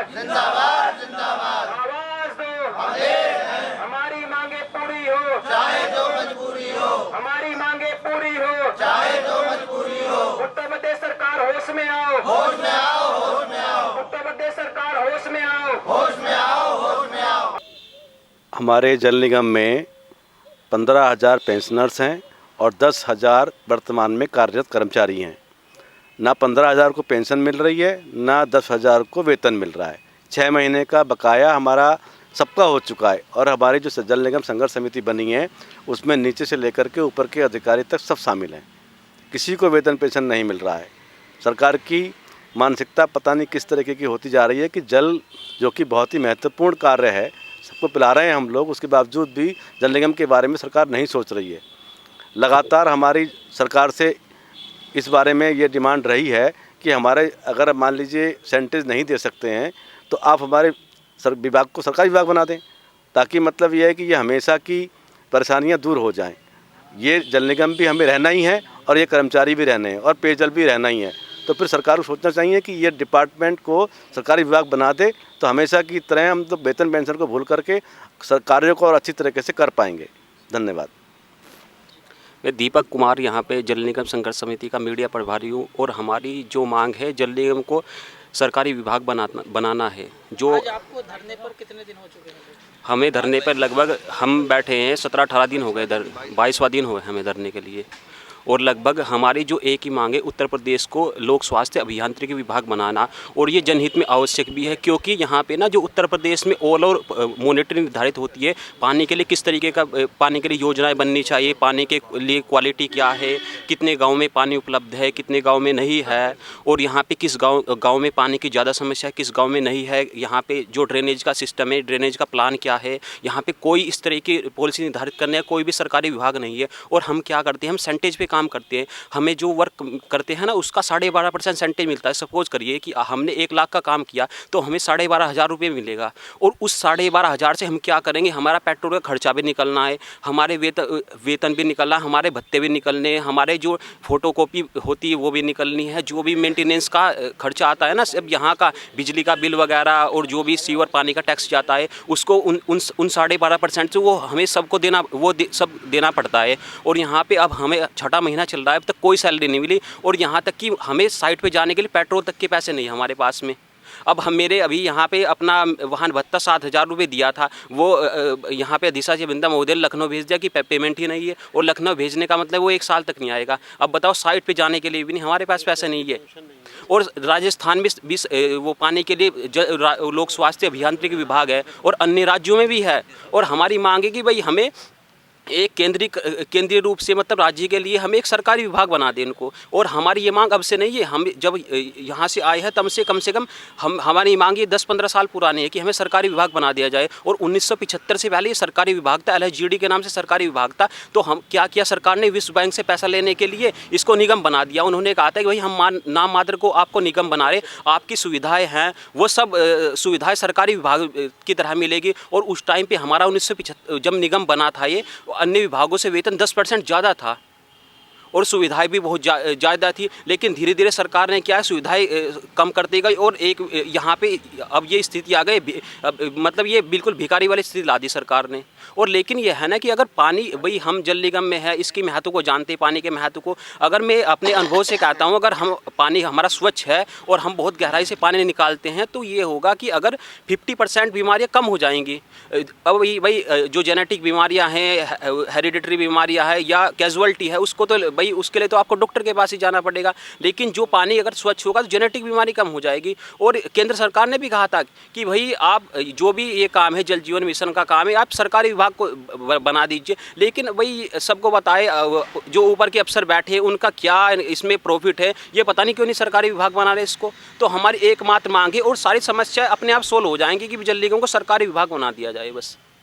जिंदाबाद जिंदाबाद, आवाज दो, हमारी मांगे पूरी हो, चाहे जो मजबूरी हो, हमारी मांगे पूरी हो, चाहे जो मजबूरी हो। उत्तर प्रदेश सरकार होश में आओ, होश में आओ, होश में आओ। उत्तर प्रदेश सरकार होश में आओ, होश में आओ, होश में आओ। हमारे जल निगम में 15,000 पेंशनर्स हैं और 10,000 वर्तमान में कार्यरत कर्मचारी हैं। ना 15,000 को पेंशन मिल रही है, ना 10,000 को वेतन मिल रहा है। 6 महीने का बकाया हमारा सबका हो चुका है और हमारी जो जल निगम संघर्ष समिति बनी है उसमें नीचे से लेकर के ऊपर के अधिकारी तक सब शामिल हैं। किसी को वेतन पेंशन नहीं मिल रहा है। सरकार की मानसिकता पता नहीं किस तरीके की होती जा रही है कि जल जो कि बहुत ही महत्वपूर्ण कार्य है, सबको पिला रहे हैं हम लोग, उसके बावजूद भी जल निगम के बारे में सरकार नहीं सोच रही है। लगातार हमारी सरकार से इस बारे में ये डिमांड रही है कि हमारे अगर मान लीजिए सेंटेज नहीं दे सकते हैं तो आप हमारे विभाग को सरकारी विभाग बना दें, ताकि मतलब ये है कि ये हमेशा की परेशानियां दूर हो जाएं। ये जल निगम भी हमें रहना ही है और ये कर्मचारी भी रहने हैं और पेयजल भी रहना ही है। तो फिर सरकार को सोचना चाहिए कि ये डिपार्टमेंट को सरकारी विभाग बना दे, तो हमेशा की तरह हम तो वेतन पेंशन को भूल करके कार्यों को और अच्छी तरीके से कर पाएंगे। धन्यवाद। मैं दीपक कुमार यहाँ पे जल निगम संघर्ष समिति का मीडिया प्रभारी हूँ और हमारी जो मांग है जल निगम को सरकारी विभाग बनाना है। जो आज आपको धरने पर कितने दिन हो चुके हैं? हमें धरने पर लगभग हम बैठे हैं 17-18 दिन हो गए, 22वां दिन हो गए हमें धरने के लिए। और लगभग हमारी जो एक ही मांग है उत्तर प्रदेश को लोक स्वास्थ्य अभियांत्रिकी विभाग बनाना, और ये जनहित में आवश्यक भी है क्योंकि यहाँ पे ना जो उत्तर प्रदेश में ऑल ओवर मॉनिटरिंग निर्धारित होती है पानी के लिए, किस तरीके का पानी के लिए योजनाएं बननी चाहिए, पानी के लिए क्वालिटी क्या है, कितने गाँव में पानी उपलब्ध है, कितने गाँव में नहीं है, और यहाँ पर किस गाँव में पानी की ज़्यादा समस्या है, किस गाँव में नहीं है, यहाँ पर जो ड्रेनेज का सिस्टम है, ड्रेनेज का प्लान क्या है, यहाँ पर कोई इस तरह की पॉलिसी निर्धारित करने का कोई भी सरकारी विभाग नहीं है। और हम क्या करते हैं, हम सेंटेज पे काम करते हैं। हमें जो वर्क करते हैं ना उसका 12.5% सेंटेज मिलता है। सपोज करिए कि हमने 1 लाख का काम किया तो हमें 12,500 रुपये मिलेगा, और उस 12,500 से हम क्या करेंगे, हमारा पेट्रोल का खर्चा भी निकलना है, हमारे वेतन भी निकलना है, हमारे भत्ते भी निकलने हैं, हमारे जो फोटोकॉपी होती है वो भी निकलनी है, जो भी मेंटेनेंस का खर्चा आता है ना, सब यहाँ का बिजली का बिल वगैरह और जो भी सीवर पानी का टैक्स जाता है उसको उन 12.5% से वो हमें सबको देना, सब देना पड़ता है। और यहाँ पे अब हमें 6ठा महीना चल रहा है, अब तक कोई सैलरी नहीं मिली, और यहाँ तक कि हमें साइट पे जाने के लिए पेट्रोल तक के पैसे नहीं हमारे पास में। अब हम अभी यहाँ पे अपना वाहन भत्ता 7,000 रुपये दिया था, वो यहाँ पे दिशा जी बिंदा महोदय लखनऊ भेज दिया कि पेमेंट ही नहीं है, और लखनऊ भेजने का मतलब वो 1 साल तक नहीं आएगा। अब बताओ, साइट पे जाने के लिए भी नहीं हमारे पास पैसे नहीं है। और राजस्थान में भी वो पानी के लिए लोक स्वास्थ्य अभियांत्रिकी विभाग है, और अन्य राज्यों में भी है। और हमारी मांग है कि भाई हमें एक केंद्रीय रूप से मतलब राज्य के लिए हमें एक सरकारी विभाग बना दें इनको। और हमारी ये मांग अब से नहीं है, हम जब यहाँ से आए हैं तब से कम हमारी मांग ये 10-15 साल पुरानी है कि हमें सरकारी विभाग बना दिया जाए। और 1975 से पहले ये सरकारी विभाग था, LHGD के नाम से सरकारी विभाग था। तो हम क्या किया, सरकार ने विश्व बैंक से पैसा लेने के लिए इसको निगम बना दिया। उन्होंने कहा था कि भाई हम नाम मात्र को आपको निगम बना रहे, आपकी सुविधाएँ हैं वो सब सुविधाएँ सरकारी विभाग की तरह मिलेगी। और उस टाइम पर हमारा 1975 जब निगम बना था ये, अन्य विभागों से वेतन 10% ज़्यादा था और सुविधाएं भी बहुत ज़्यादा थी। लेकिन धीरे धीरे सरकार ने क्या है, सुविधाएं कम करती गई, और एक यहाँ पे अब ये स्थिति आ गई, मतलब ये बिल्कुल भिखारी वाली स्थिति ला दी सरकार ने। और लेकिन ये है ना कि अगर पानी, भाई हम जल निगम में है, इसकी महत्व को जानते हैं, पानी के महत्व को। अगर मैं अपने अनुभव से कहता हूँ, अगर हम पानी हमारा स्वच्छ है और हम बहुत गहराई से पानी निकालते हैं तो ये होगा कि अगर 50% बीमारियाँ कम हो जाएंगी। अब भाई जो जेनेटिक बीमारियाँ हैं, हेरिडिटरी बीमारियाँ हैं या कैजुअल्टी है, उसको तो भाई उसके लिए तो आपको डॉक्टर के पास ही जाना पड़ेगा। लेकिन जो पानी अगर स्वच्छ होगा तो जेनेटिक बीमारी कम हो जाएगी। और केंद्र सरकार ने भी कहा था कि भाई आप जो भी ये काम है, जल जीवन मिशन का काम है, आप सरकारी विभाग को बना दीजिए। लेकिन भाई सबको बताए, जो ऊपर के अफसर बैठे हैं उनका क्या इसमें प्रॉफिट है, ये पता नहीं क्यों नहीं सरकारी विभाग बना रहे इसको। तो हमारी एकमात्र मांग है और सारी समस्या अपने आप सोल्व हो जाएंगी कि जल निगम को सरकारी विभाग बना दिया जाए बस।